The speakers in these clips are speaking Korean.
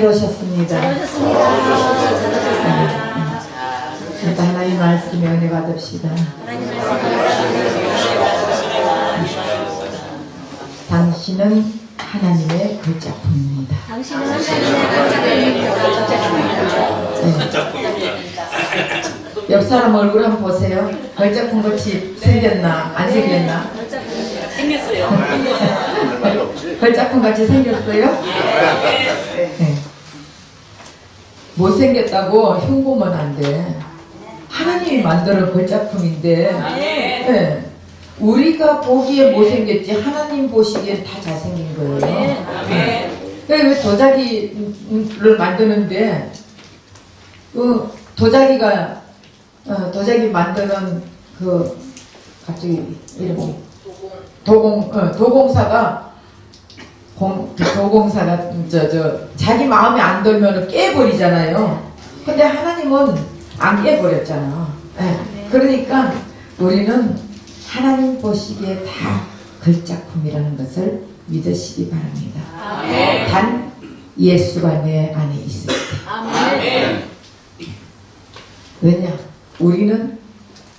오셨습니다. 일단 하나님 말씀에 은혜 받읍시다. 당신은 하나님의 걸작품입니다. 옆 사람 얼굴 한번 보세요. 걸작품 같이 생겼나 안 생겼나? 생겼어요. 걸작품 같이 생겼어요? 네. 못생겼다고 흉보면 안 돼. 하나님이 만드는 걸작품인데, 네. 우리가 보기에 못생겼지 하나님 보시기엔 다 잘생긴 거예요. 네. 왜 도자기를 만드는데 그 도자기가 도자기 만드는 그 갑자기 이름이 도공사가 자기 마음에 안 들면 깨버리잖아요. 근데 하나님은 안 깨버렸잖아. 네. 그러니까 우리는 하나님 보시기에 다 걸작품이라는 것을 믿으시기 바랍니다. 아멘. 단 예수가 내 안에 있을 때. 아멘. 왜냐? 우리는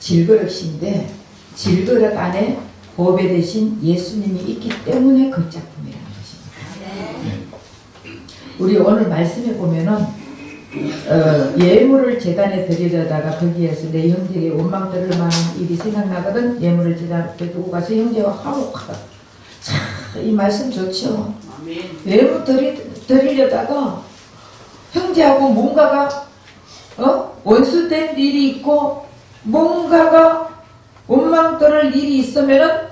질그릇인데 질그릇 안에 보배 대신 예수님이 있기 때문에 걸작품이라는 것입니다. 아멘. 우리 오늘 말씀에 보면은 예물을 제단에 드리려다가 거기에서 내 형제에게 원망 들을 만한 일이 생각나거든 예물을 제단에 두고 가서 형제와 화목하다. 참, 이 말씀 좋죠. 예물 드리려다가 형제하고 뭔가가 원수된 일이 있고 뭔가가 원망 들을 일이 있으면은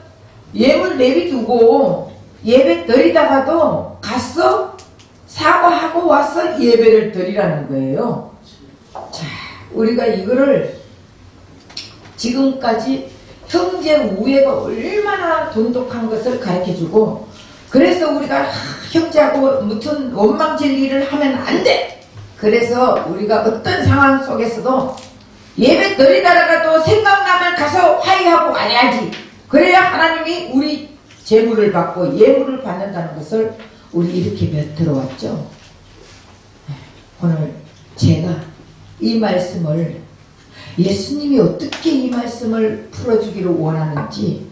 예물 내비두고 예배 드리다가도 갔어 사과하고 와서 예배를 드리라는 거예요. 자, 우리가 이거를 지금까지 형제 우애가 얼마나 돈독한 것을 가르쳐주고, 그래서 우리가 형제하고 무슨 원망질 일을 하면 안 돼. 그래서 우리가 어떤 상황 속에서도 예배 드리다가도 생각나면 가서 화해하고 와야지. 그래야 하나님이 우리 재물을 받고 예물을 받는다는 것을 우리 이렇게 몇 들어왔죠. 오늘 제가 이 말씀을 예수님이 어떻게 이 말씀을 풀어주기를 원하는지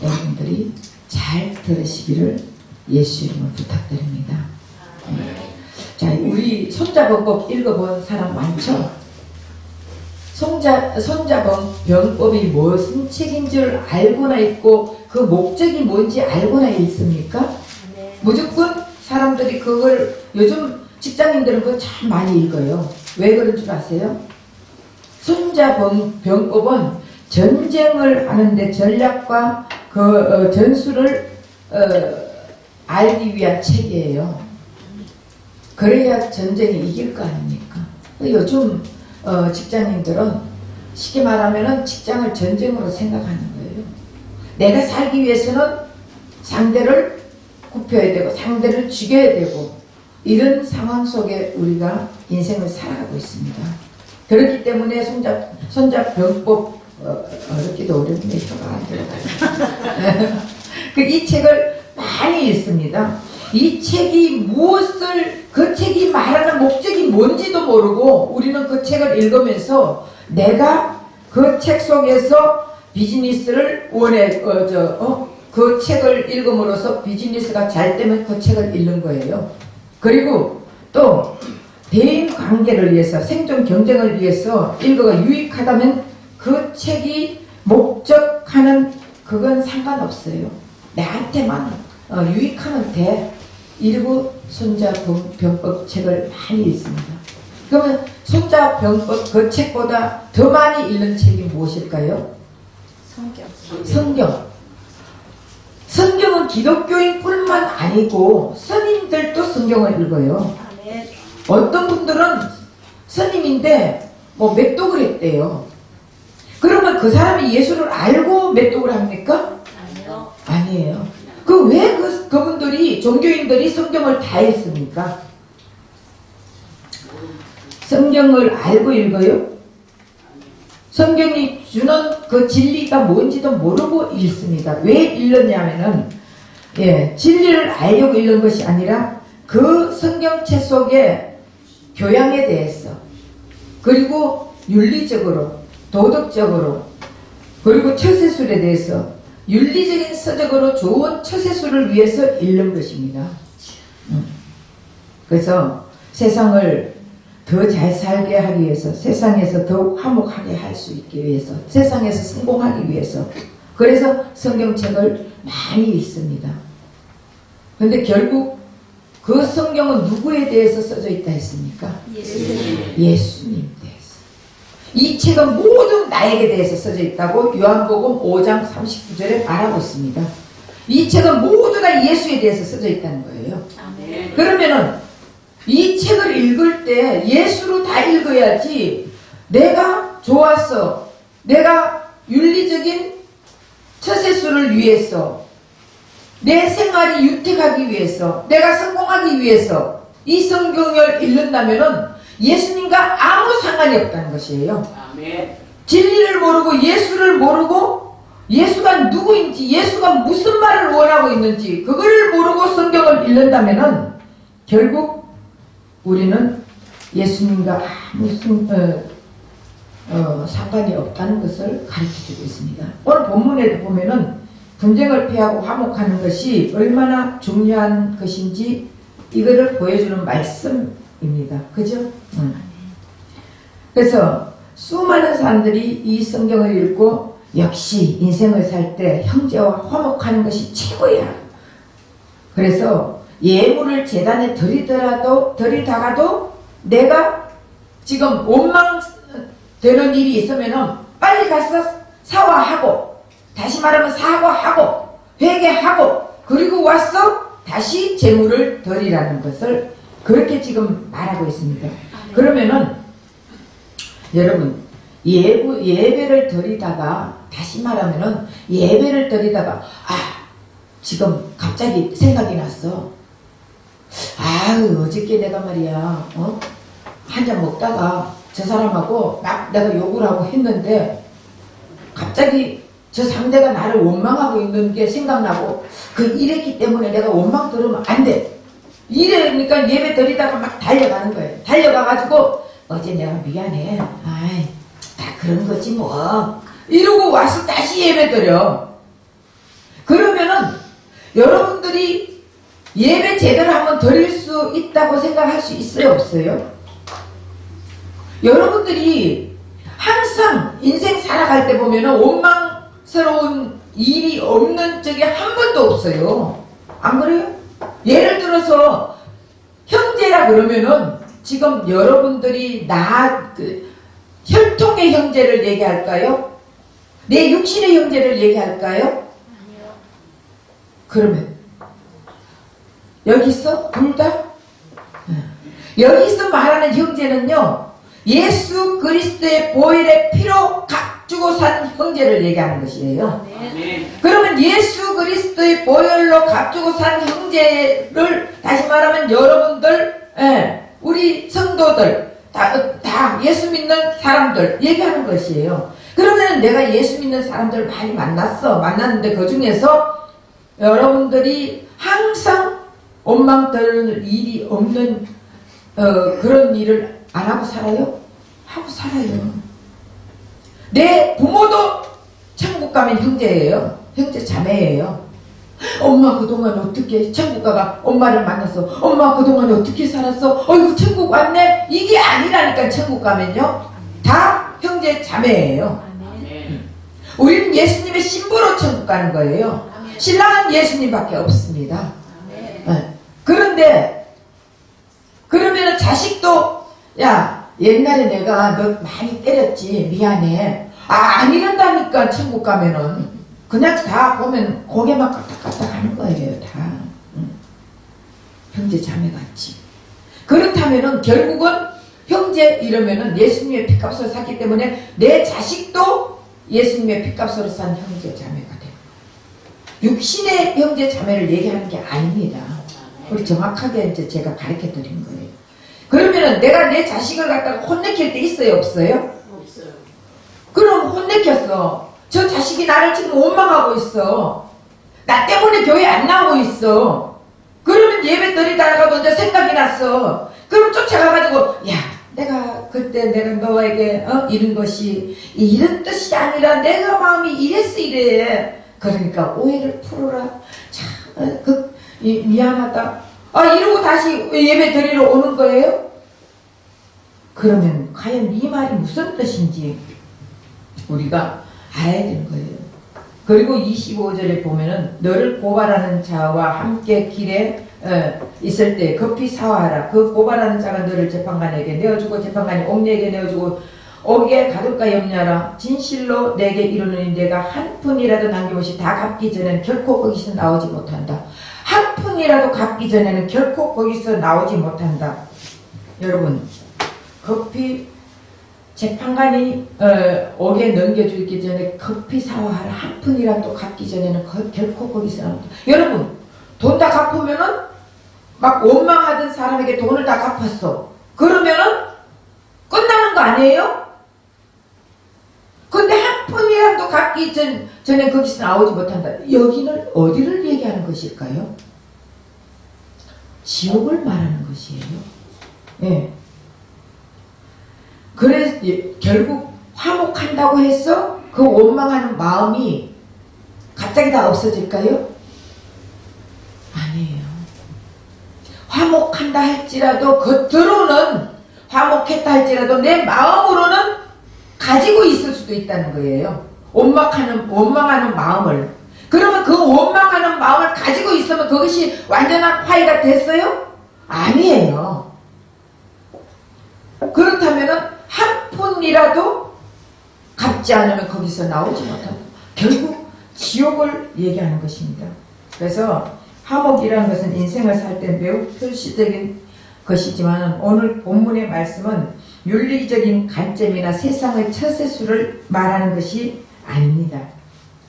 여러분들이 잘 들으시기를 예수 이름으로 부탁드립니다. 자, 우리 손자병법 읽어본 사람 많죠? 손자병법이 무슨 책인 줄 알고나 읽고 그 목적이 뭔지 알고나 읽습니까? 무조건 사람들이 그걸 요즘 직장인들은 그거 참 많이 읽어요. 왜 그런 줄 아세요? 손자병법은 전쟁을 하는데 전략과 그 전술을 알기 위한 책이에요. 그래야 전쟁이 이길 거 아닙니까? 요즘 직장인들은 쉽게 말하면 직장을 전쟁으로 생각하는 거예요. 내가 살기 위해서는 상대를 굽혀야 되고 상대를 죽여야 되고 이런 상황 속에 우리가 인생을 살아가고 있습니다. 그렇기 때문에 손자병법 어렵기도 어렵네. 혀가 안 들어가요. 이 책을 많이 읽습니다. 이 책이 무엇을 그 책이 말하는 목적이 뭔지도 모르고 우리는 그 책을 읽으면서 내가 그 책 속에서 비즈니스를 원해 그 책을 읽음으로써 비즈니스가 잘 되면 그 책을 읽는 거예요. 그리고 또 대인 관계를 위해서 생존 경쟁을 위해서 읽어가 유익하다면 그 책이 목적하는 그건 상관없어요. 나한테만 유익하면 돼. 이러고 손자병법 책을 많이 읽습니다. 그러면 손자병법 그 책보다 더 많이 읽는 책이 무엇일까요? 성경. 성경은 기독교인뿐만 아니고 스님들도 성경을 읽어요. 어떤 분들은 스님인데 滅독을 했대요. 그러면 그 사람이 예수를 알고 滅독을 합니까? 아니에요. 왜 그분들이 종교인들이 성경을 다 읽습니까? 성경을 알고 읽어요? 성경이 주는 그 진리가 뭔지도 모르고 읽습니다. 왜 읽느냐면은 진리를 알려고 읽는 것이 아니라 그 성경책 속에 교양에 대해서, 그리고 윤리적으로, 도덕적으로, 그리고 처세술에 대해서 윤리적인 서적으로 좋은 처세술을 위해서 읽는 것입니다. 그래서 세상을 더 잘 살게 하기 위해서, 세상에서 더욱 화목하게 할 수 있기 위해서, 세상에서 성공하기 위해서, 그래서 성경책을 많이 읽습니다. 그런데 결국 그 성경은 누구에 대해서 써져 있다 했습니까? 예수님 대해서. 이 책은 모두 나에게 대해서 써져 있다고 요한복음 5장 39절에 말하고 있습니다. 이 책은 모두 다 예수에 대해서 써져 있다는 거예요. 그러면은 이 책을 읽을 때 예수로 다 읽어야지, 내가 좋았어, 내가 윤리적인 처세술을 위해서, 내 생활이 윤택하기 위해서, 내가 성공하기 위해서 이 성경을 읽는다면은 예수님과 아무 상관이 없다는 것이에요. 진리를 모르고 예수를 모르고 예수가 누구인지, 예수가 무슨 말을 원하고 있는지 그걸 모르고 성경을 읽는다면은 결국 우리는 예수님과 아무 상관이 없다는 것을 가르쳐주고 있습니다. 오늘 본문에도 보면은 분쟁을 피하고 화목하는 것이 얼마나 중요한 것인지 이거를 보여주는 말씀입니다. 그죠? 그래서 수많은 사람들이 이 성경을 읽고 역시 인생을 살 때 형제와 화목하는 것이 최고야. 그래서 예물을 제단에 드리다가도 내가 지금 원망되는 일이 있으면은 빨리 가서 사과하고, 다시 말하면 사과하고 회개하고 그리고 와서 다시 제물을 드리라는 것을 그렇게 지금 말하고 있습니다. 그러면은 여러분, 예배를 드리다가, 다시 말하면은 예배를 드리다가 지금 갑자기 생각이 났어. 어저께 내가 말이야 한잔 먹다가 저 사람하고 막 내가 욕을 하고 했는데 갑자기 저 상대가 나를 원망하고 있는 게 생각나고, 이랬기 때문에 내가 원망 들으면 안 돼. 이러니까 예배 드리다가 막 달려가는 거예요. 달려가가지고 어제 내가 미안해, 다 그런 거지 뭐, 이러고 와서 다시 예배 드려. 그러면은 여러분들이 예배 제대로 한번 드릴 수 있다고 생각할 수 있어요, 없어요? 여러분들이 항상 인생 살아갈 때 보면은 원망스러운 일이 없는 적이 한 번도 없어요. 안 그래요? 예를 들어서 형제라 그러면은 지금 여러분들이 혈통의 형제를 얘기할까요? 내 육신의 형제를 얘기할까요? 아니요. 그러면 여기서 둘 다? 여기서 말하는 형제는요, 예수 그리스도의 보혈의 피로 값주고 산 형제를 얘기하는 것이에요. 그러면 예수 그리스도의 보혈로 값주고 산 형제를, 다시 말하면 여러분들, 우리 성도들, 다 예수 믿는 사람들 얘기하는 것이에요. 그러면 내가 예수 믿는 사람들 많이 만났는데 그 중에서 여러분들이 항상 원망 들을 일이 없는 그런 일을 안 하고 살아요? 하고 살아요. 내 부모도 천국 가면 형제예요. 형제 자매예요. 엄마 그동안 어떻게, 천국 가가 엄마를 만났어. 엄마 그동안 어떻게 살았어? 어이구 천국 왔네? 이게 아니라니까. 천국 가면요 다 형제 자매예요. 우리는 예수님의 신부로 천국 가는 거예요. 신랑은 예수님밖에 없습니다. 그런데 그러면은 자식도, 야 옛날에 내가 너 많이 때렸지, 미안해. 안 이런다니까. 천국 가면은 그냥 다 보면 고개만 까딱까딱 하는 거예요. 다 형제 자매 같이. 그렇다면은 결국은 형제 이러면은 예수님의 핏값으로 샀기 때문에 내 자식도 예수님의 핏값으로 산 형제 자매가 돼요. 육신의 형제 자매를 얘기하는 게 아닙니다. 우리 정확하게 이제 제가 가르쳐 드린 거예요. 그러면은 내가 내 자식을 갖다가 혼내킬 때 있어요, 없어요? 없어요. 그럼 혼내켰어. 저 자식이 나를 지금 원망하고 있어. 나 때문에 교회 안 나오고 있어. 그러면 한참 예배 드리다가도 이제 생각이 났어. 그럼 쫓아가가지고, 야, 내가 그때 내가 너에게 이런 것이 이런 뜻이 아니라 내가 마음이 이랬어 이래. 그러니까 오해를 풀어라. 참, 미안하다. 이러고 다시 예배 드리러 오는 거예요? 그러면 과연 네 말이 무슨 뜻인지 우리가 알아야 되는 거예요. 그리고 25절에 보면은 너를 고발하는 자와 함께 길에 있을 때 급히 사화하라. 그 고발하는 자가 너를 재판관에게 내어주고 재판관이 옥내에게 내어주고 옥에 가둘까 염려하라. 진실로 내게 이르노니 내가 한 푼이라도 남김없이 다 갚기 전에는 결코 거기서 나오지 못한다. 한 푼이라도 갚기 전에는 결코 거기서 나오지 못한다. 여러분, 급히 재판관이 옥에 넘겨주기 전에 급히 사화하라. 한 푼이라도 갚기 전에는 결코 거기서 나온다. 여러분, 돈 다 갚으면은 막 원망하던 사람에게 돈을 다 갚았어. 그러면은 끝나는 거 아니에요? 근데 한 푼이라도 갚기 전에 거기서 나오지 못한다. 여기는 어디를 얘기하는 것일까요? 지옥을 말하는 것이에요. 예. 그래서 결국 화목한다고 해서 그 원망하는 마음이 갑자기 다 없어질까요? 아니에요. 화목한다 할지라도 겉으로는 화목했다 할지라도 내 마음으로는 가지고 있을 수도 있다는 거예요. 원망하는 마음을. 그러면 그 원망하는 마음을 가지고 있으면 그것이 완전한 화해가 됐어요? 아니에요. 그렇다면은 한 푼이라도 갚지 않으면 거기서 나오지 못한다. 결국 지옥을 얘기하는 것입니다. 그래서 화목이라는 것은 인생을 살 때 매우 표시적인 것이지만 오늘 본문의 말씀은 윤리적인 관점이나 세상의 처세수를 말하는 것이 아닙니다.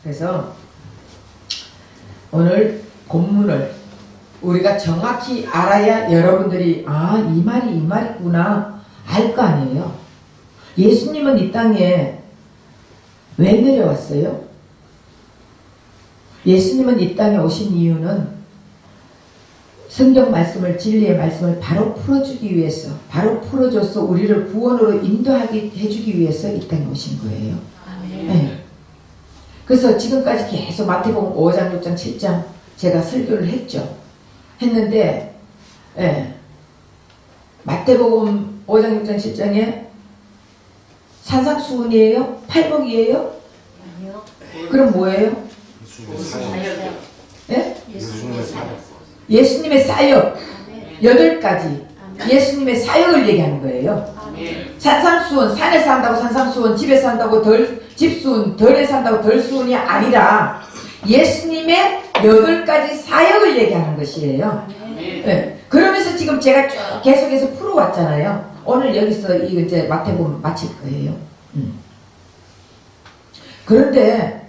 그래서 오늘 본문을 우리가 정확히 알아야 여러분들이 이 말이구나 알 거 아니에요. 예수님은 이 땅에 왜 내려왔어요? 예수님은 이 땅에 오신 이유는 성경 말씀을, 진리의 말씀을 바로 풀어주기 위해서, 바로 풀어줘서 우리를 구원으로 인도하게 해주기 위해서 이 땅에 오신 거예요. 네. 그래서 지금까지 계속 마태복음 5장, 6장, 7장 제가 설교를 했는데 마태복음 5장, 6장, 7장에 산상수훈이에요? 팔복이에요? 아니요. 그럼 뭐예요? 예? 예수님의 사역 8가지 예수님의 사역을 얘기하는 거예요. 산상수훈, 산에서 한다고 산상수훈, 집에서 한다고 집수훈, 덜에서 한다고 덜수훈이 아니라 예수님의 8가지 사역을 얘기하는 것이에요. 네. 그러면서 지금 제가 쭉 계속해서 풀어왔잖아요. 오늘 여기서 이제 마태복음 마칠 거예요. 그런데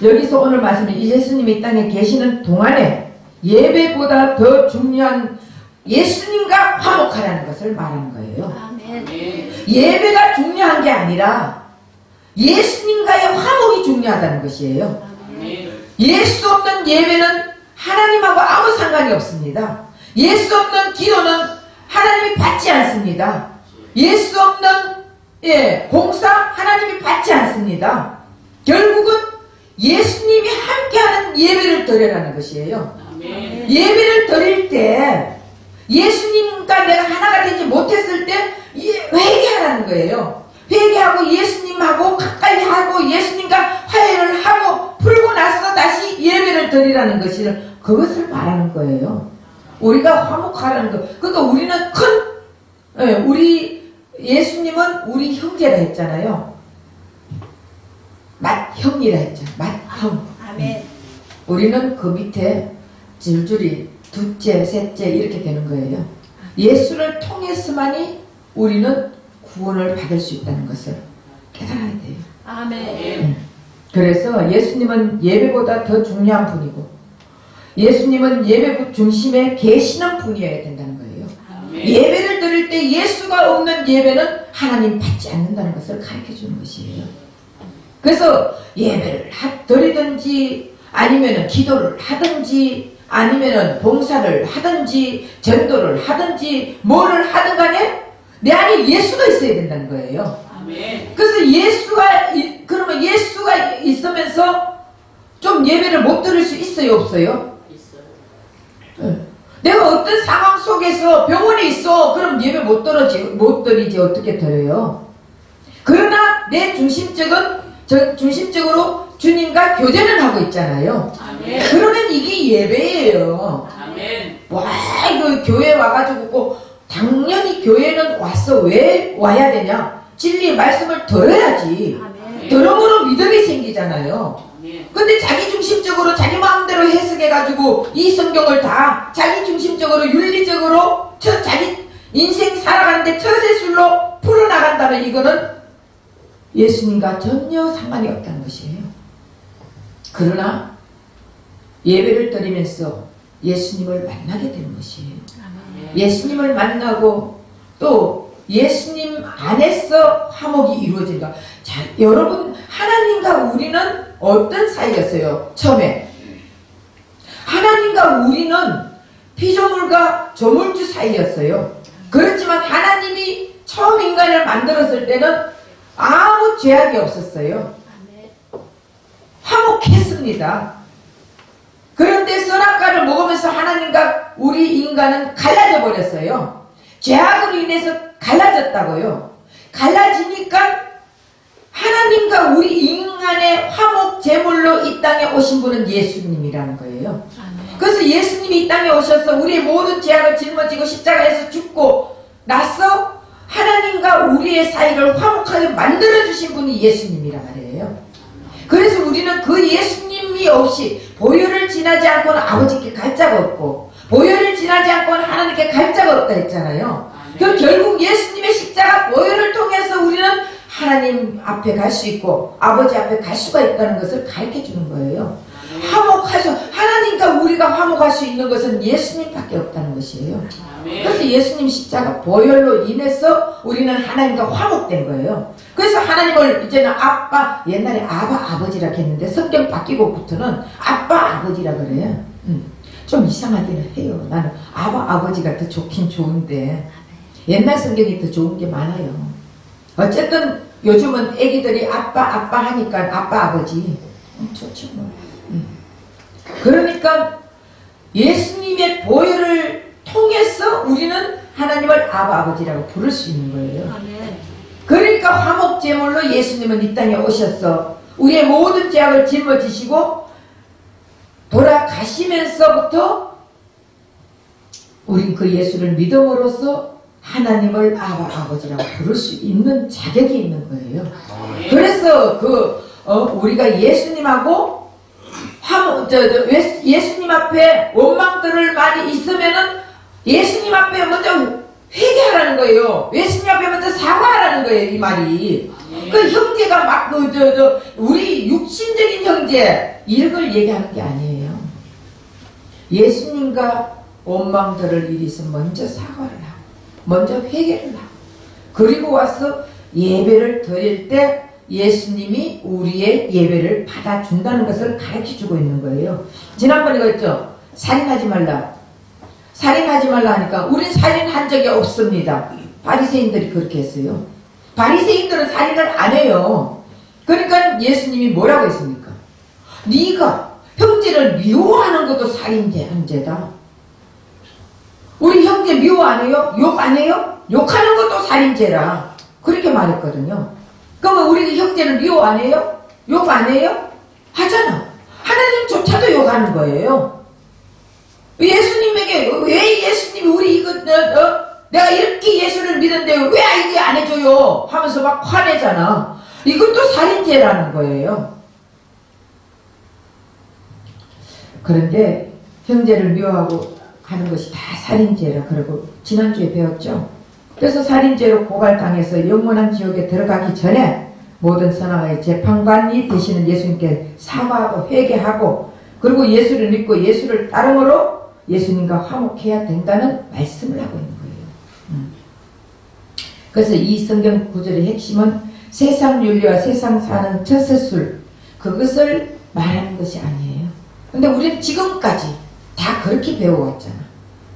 여기서 오늘 말씀이 예수님이 이 땅에 계시는 동안에 예배보다 더 중요한 예수님과 화목하라는 것을 말하는 거예요. 아멘. 예배가 중요한 게 아니라 예수님과의 화목이 중요하다는 것이에요. 예수 없는 예배는 하나님하고 아무 상관이 없습니다. 예수 없는 기도는 하나님이 받지 않습니다. 예수 없는 공사 하나님이 받지 않습니다. 결국은 예수님이 함께하는 예배를 드리라는 것이에요. 예배를 드릴 때 예수님과 내가 하나가 되지 못했을 때 회개하라는 거예요. 회개하고 예수님하고 가까이 하고 예수님과 화해를 하고 풀고 나서 다시 예배를 드리라는 것을 그것을 말하는 거예요. 우리가 화목하라는 거. 그러니까 우리는 우리 예수님은 우리 형제라 했잖아요. 맏형이라 했죠. 맏형. 아멘. 우리는 그 밑에 줄줄이 둘째, 셋째 이렇게 되는 거예요. 예수를 통해서만이 우리는 구원을 받을 수 있다는 것을 깨달아야 돼요. 아멘. 그래서 예수님은 예배보다 더 중요한 분이고 예수님은 예배 중심에 계시는 분이어야 된다는 거예요. 아멘. 예배를 드릴 때 예수가 없는 예배는 하나님 받지 않는다는 것을 가르쳐주는 것이에요. 그래서 예배를 드리든지 아니면 기도를 하든지 아니면은 봉사를 하든지 전도를 하든지 뭐를 하든 간에 내 안에 예수가 있어야 된다는 거예요. 아멘. 그래서 그러면 예수가 있으면서 좀 예배를 못 드릴 수 있어요, 없어요? 있어요. 내가 어떤 상황 속에서 병원에 있어. 그럼 예배 못 드리지 어떻게 드려요? 그러나 내 중심적으로 주님과 교제를 하고 있잖아요. 아멘. 그러면 이게 예배예요. 아멘. 와, 이거 교회 와가지고 꼭 당연히 교회는 왔어. 왜 와야 되냐? 진리의 말씀을 들어야지. 아멘. 들음으로 믿음이 생기잖아요. 아멘. 근데 자기 중심적으로 자기 마음대로 해석해가지고 이 성경을 다 자기 중심적으로 윤리적으로 자기 인생 살아가는데 처세술로 풀어나간다면 이거는 예수님과 전혀 상관이 없다는 것이에요. 그러나 예배를 드리면서 예수님을 만나게 되는 것이에요. 아멘. 예수님을 만나고 또 예수님 안에서 화목이 이루어진다. 자, 여러분, 하나님과 우리는 어떤 사이였어요? 처음에 하나님과 우리는 피조물과 조물주 사이였어요. 그렇지만 하나님이 처음 인간을 만들었을 때는 아무 죄악이 없었어요. 아멘. 화목했습니다. 그런데 선악과를 먹으면서 하나님과 우리 인간은 갈라져 버렸어요. 죄악으로 인해서 갈라졌다고요. 갈라지니까 하나님과 우리 인간의 화목 제물로 이 땅에 오신 분은 예수님이라는 거예요. 아멘. 그래서 예수님이 이 땅에 오셔서 우리의 모든 죄악을 짊어지고 십자가에서 죽고 나서 하나님과 우리의 사이를 화목하게 만들어주신 분이 예수님이란 말이에요. 그래서 우리는 그 예수님이 없이 보혈을 지나지 않고는 아버지께 갈 자가 없고 보혈을 지나지 않고는 하나님께 갈 자가 없다 했잖아요. 그 결국 예수님의 십자가 보혈을 통해서 우리는 하나님 앞에 갈 수 있고 아버지 앞에 갈 수가 있다는 것을 가르쳐 주는 거예요. 하나님과 우리가 화목할 수 있는 것은 예수님밖에 없다는 것이에요. 그래서 예수님 십자가 보혈로 인해서 우리는 하나님과 화목된 거예요. 그래서 하나님을 이제는 아빠, 옛날에 아버지라 했는데 성경 바뀌고부터는 아빠 아버지라 그래요. 좀 이상하기는 해요. 나는 아버지가 더 좋긴 좋은데 옛날 성경이 더 좋은 게 많아요. 어쨌든 요즘은 애기들이 아빠 하니까 아빠 아버지 좋죠 뭐. 그러니까 예수님의 보혈을 통해서 우리는 하나님을 아버지라고 부를 수 있는 거예요. 아멘. 그러니까 화목제물로 예수님은 이 땅에 오셔서 우리의 모든 죄악을 짊어지시고 돌아가시면서부터 우린 그 예수를 믿음으로써 하나님을 아버지라고 부를 수 있는 자격이 있는 거예요. 그래서 우리가 예수님하고 예수님 앞에 원망들을 많이 있으면은 예수님 앞에 먼저 회개하라는 거예요. 예수님 앞에 먼저 사과하라는 거예요, 이 말이. 그 형제가 막 우리 육신적인 형제 이런 걸 얘기하는 게 아니에요. 예수님과 원망들을 일이 있으면 먼저 사과를 하고 먼저 회개를 하고 그리고 와서 예배를 드릴 때 예수님이 우리의 예배를 받아준다는 것을 가르쳐주고 있는 거예요. 지난번에 그랬죠. 살인하지 말라. 살인하지 말라 하니까 우린 살인한 적이 없습니다. 바리새인들이 그렇게 했어요. 바리새인들은 살인을 안 해요. 그러니까 예수님이 뭐라고 했습니까? 네가 형제를 미워하는 것도 살인죄다. 우리 형제 미워 안 해요? 욕 안 해요? 욕하는 것도 살인죄라. 그렇게 말했거든요. 그러면 우리 형제는 미워 안 해요? 욕 안 해요? 하잖아. 하나님조차도 욕하는 거예요. 예수님에게 왜 예수님이 우리 이거 내가 이렇게 예수를 믿는데 왜 이게 안 해줘요? 하면서 막 화내잖아. 이것도 살인죄라는 거예요. 그런데 형제를 미워하고 하는 것이 다 살인죄라 그러고 지난주에 배웠죠. 그래서 살인죄로 고발당해서 영원한 지옥에 들어가기 전에 모든 선악의 재판관이 되시는 예수님께 사과하고 회개하고 그리고 예수를 믿고 예수를 따름으로 예수님과 화목해야 된다는 말씀을 하고 있는 거예요. 그래서 이 성경 구절의 핵심은 세상 윤리와 세상 사는 처세술 그것을 말하는 것이 아니에요. 근데 우리는 지금까지 다 그렇게 배워왔잖아.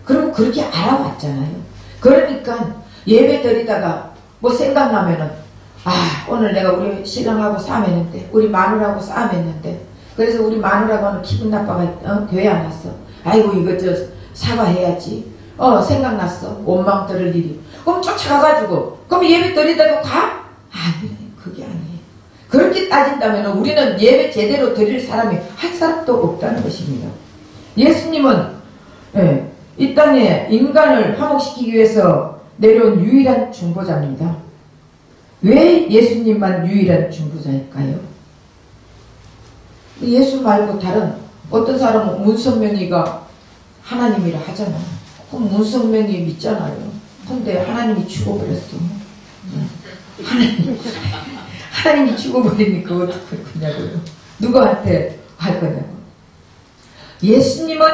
그리고 그렇게 알아왔잖아요. 그러니까 예배 드리다가 뭐 생각나면은 오늘 내가 우리 신랑하고 싸움했는데, 우리 마누라하고 싸움했는데, 그래서 우리 마누라하고는 기분 나빠가 교회 안 왔어. 아이고 이거 저 사과해야지. 생각났어. 원망 들을 일이. 그럼 쫓아가가지고 그럼 예배 드리다가 가? 아니, 그게 아니에요. 그렇게 따진다면 우리는 예배 제대로 드릴 사람이 한 사람도 없다는 것입니다. 예수님은 이 땅에 인간을 화목시키기 위해서 내려온 유일한 중보자입니다. 왜 예수님만 유일한 중보자일까요? 예수 말고 다른 어떤 사람은 문선명이가 하나님이라 하잖아. 그럼 문선명이 믿잖아요. 근데 하나님이 죽어버렸어. 하나님이 죽어버리니까 어떡할 거냐고요. 누구한테 할 거냐고. 예수님은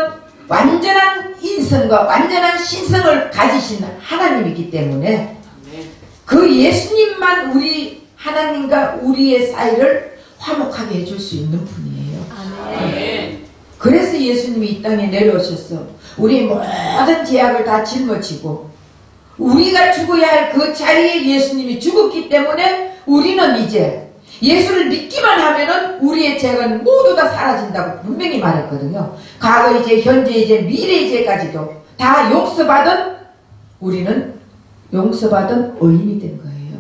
완전한 인성과 완전한 신성을 가지신 하나님이기 때문에 그 예수님만 우리 하나님과 우리의 사이를 화목하게 해줄 수 있는 분이에요. 아멘. 그래서 예수님이 이 땅에 내려오셨어. 우리 모든 죄악을 다 짊어지고 우리가 죽어야 할 그 자리에 예수님이 죽었기 때문에 우리는 이제 예수를 믿기만 하면은 우리의 죄는 모두 다 사라진다고 분명히 말했거든요. 과거 이제, 현재 이제, 미래 죄까지도 다 용서받은, 우리는 용서받은 의인이 된 거예요.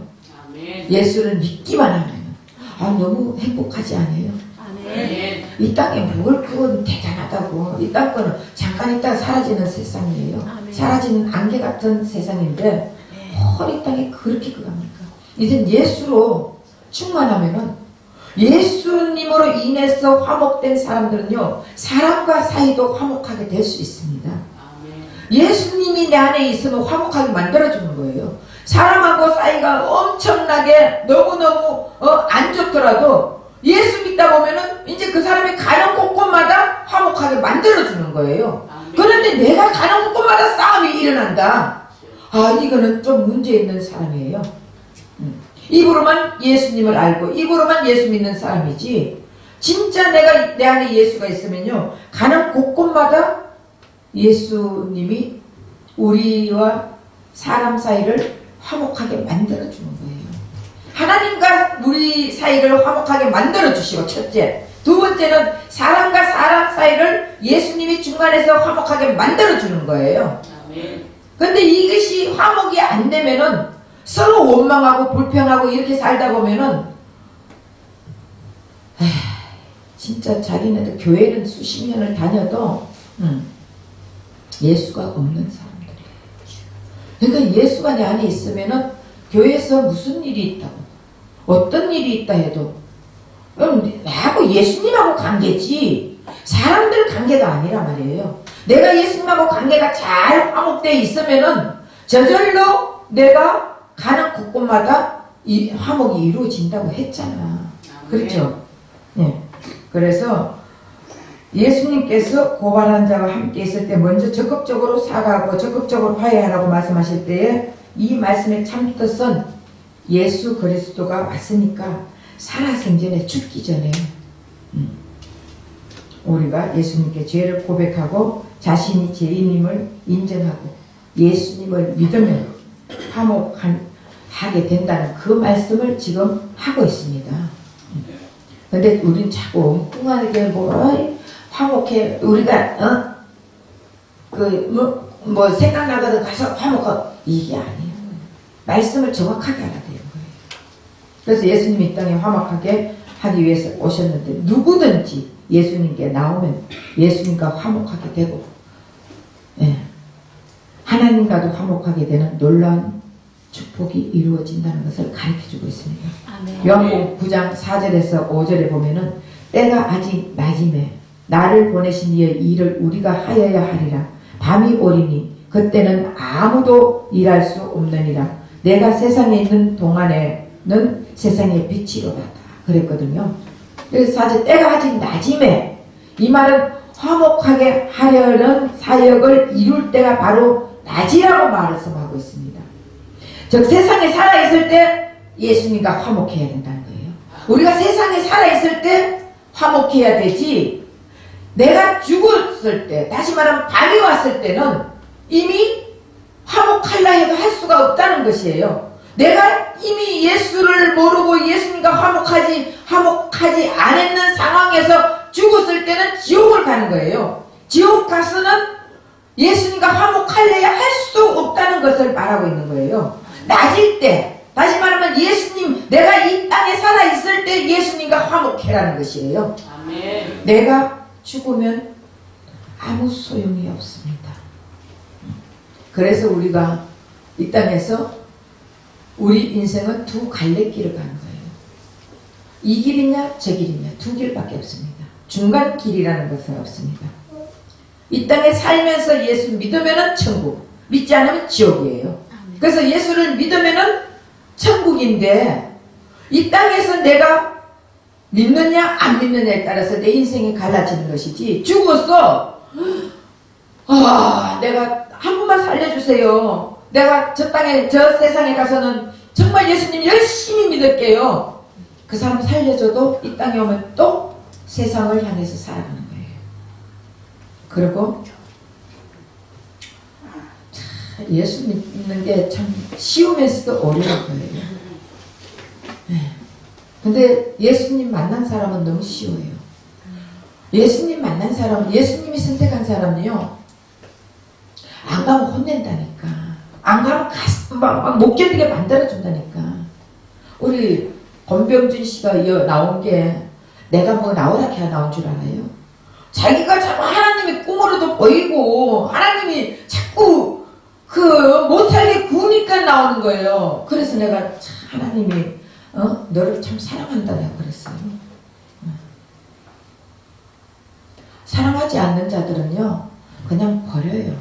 아멘. 예수를 믿기만 하면 너무 행복하지 않아요? 아멘. 이 땅에 뭘 그건 대단하다고. 이 땅 거는 잠깐 있다가 사라지는 세상이에요. 아멘. 사라지는 안개 같은 세상인데 이 땅에 그렇게 그갑니까? 이젠 예수로 충만하면은, 예수님으로 인해서 화목된 사람들은요, 사람과 사이도 화목하게 될 수 있습니다. 아멘. 예수님이 내 안에 있으면 화목하게 만들어주는 거예요. 사람하고 사이가 엄청나게 너무너무 안 좋더라도 예수 믿다 보면은 이제 그 사람이 가는 곳곳마다 화목하게 만들어주는 거예요. 아멘. 그런데 내가 가는 곳곳마다 싸움이 일어난다. 이거는 좀 문제 있는 사람이에요. 입으로만 예수님을 알고 입으로만 예수 믿는 사람이지, 진짜 내가 내 안에 예수가 있으면요, 가는 곳곳마다 예수님이 우리와 사람 사이를 화목하게 만들어주는 거예요. 하나님과 우리 사이를 화목하게 만들어주시고, 첫째. 두 번째는 사람과 사람 사이를 예수님이 중간에서 화목하게 만들어주는 거예요. 아멘. 근데 이것이 화목이 안 되면은 서로 원망하고 불평하고 이렇게 살다 보면은 진짜 자기네들 교회는 수십 년을 다녀도 예수가 없는 사람들이에요. 그러니까 예수가 내 안에 있으면은 교회에서 무슨 일이 있다고, 어떤 일이 있다 해도 나하고 예수님하고 관계지 사람들 관계가 아니라 말이에요. 내가 예수님하고 관계가 잘 화목되어 있으면은 저절로 내가 가는 곳곳마다 이 화목이 이루어진다고 했잖아. 그렇죠? 네. 그래서 예수님께서 고발한 자와 함께 있을 때 먼저 적극적으로 사과하고 적극적으로 화해하라고 말씀하실 때에 이 말씀의 참 뜻은 예수 그리스도가 왔으니까 살아생전에 죽기 전에 우리가 예수님께 죄를 고백하고 자신이 죄인임을 인정하고 예수님을 믿으면 화목하게 된다는 그 말씀을 지금 하고 있습니다. 근데 우린 자꾸 엉뚱하게 화목해, 우리가 생각나거든 가서 화목하고, 이게 아니에요. 말씀을 정확하게 알아야 되는 거예요. 그래서 예수님이 이 땅에 화목하게 하기 위해서 오셨는데, 누구든지 예수님께 나오면 예수님과 화목하게 되고, 하나님과도 화목하게 되는 놀라운 축복이 이루어진다는 것을 가르쳐주고 있습니다. 아멘. 요한복음 9장 4절에서 5절에 보면은 때가 아직 낮임에 나를 보내신 이의 일을 우리가 하여야 하리라. 밤이 오리니 그때는 아무도 일할 수 없느니라. 내가 세상에 있는 동안에는 세상의 빛이로다. 그랬거든요. 그래서 사실 때가 아직 낮임에, 이 말은 화목하게 하려는 사역을 이룰 때가 바로 낮이라고 말씀하고 있습니다. 즉 세상에 살아있을 때 예수님과 화목해야 된다는 거예요. 우리가 세상에 살아있을 때 화목해야 되지, 내가 죽었을 때, 다시 말하면 밤이 왔을 때는 이미 화목할라 해도 할 수가 없다는 것이에요. 내가 이미 예수를 모르고 예수님과 화목하지 않았는 상황에서 죽었을 때는 지옥을 가는 거예요. 지옥 가서는 예수님과 화목할래야 할 수 없다는 것을 말하고 있는 거예요. 낮일 때, 다시 말하면 예수님, 내가 이 땅에 살아있을 때 예수님과 화목해라는 것이에요. 아멘. 내가 죽으면 아무 소용이 없습니다. 그래서 우리가 이 땅에서 우리 인생은 두 갈래길을 가는 거예요. 이 길이냐 저 길이냐 두 길밖에 없습니다. 중간 길이라는 것은 없습니다. 이 땅에 살면서 예수 믿으면은 천국, 믿지 않으면 지옥이에요. 그래서 예수를 믿으면은 천국인데 이 땅에서 내가 믿느냐 안 믿느냐에 따라서 내 인생이 갈라지는 것이지, 죽었어, 내가 한 분만 살려주세요, 내가 저 땅에 저 세상에 가서는 정말 예수님 열심히 믿을게요, 그 사람 살려줘도 이 땅에 오면 또 세상을 향해서 살아가는 거예요. 그리고 예수 믿는 게 참 쉬우면서도 어려운 거예요. 근데 예수님 만난 사람은 너무 쉬워요. 예수님 만난 사람은, 예수님이 선택한 사람은요, 안 가면 혼낸다니까, 안 가면 막 못 견디게 만들어준다니까. 우리 권병준 씨가 나온 게 내가 뭐 나오라 해야 나온 줄 알아요? 자기가 자꾸 하나님이 꿈으로도 보이고 하나님이 자꾸 못살게 구우니까 나오는 거예요. 그래서 내가 참 하나님이 너를 참 사랑한다 내가 그랬어요. 사랑하지 않는 자들은요 그냥 버려요.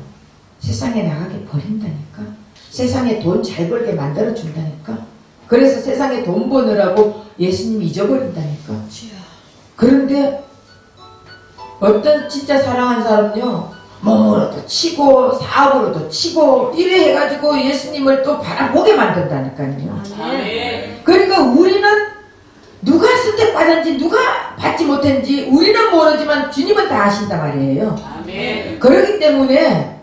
세상에 나가게 버린다니까. 세상에 돈 잘 벌게 만들어 준다니까. 그래서 세상에 돈 버느라고 예수님 잊어버린다니까. 그런데 어떤 진짜 사랑한 사람은요, 몸으로도 치고 사업으로도 치고 이래 해가지고 예수님을 또 바라보게 만든다니까요. 아멘. 그러니까 우리는 누가 선택받았는지 누가 받지 못했는지 우리는 모르지만 주님은 다 아신단 말이에요. 아멘. 그렇기 때문에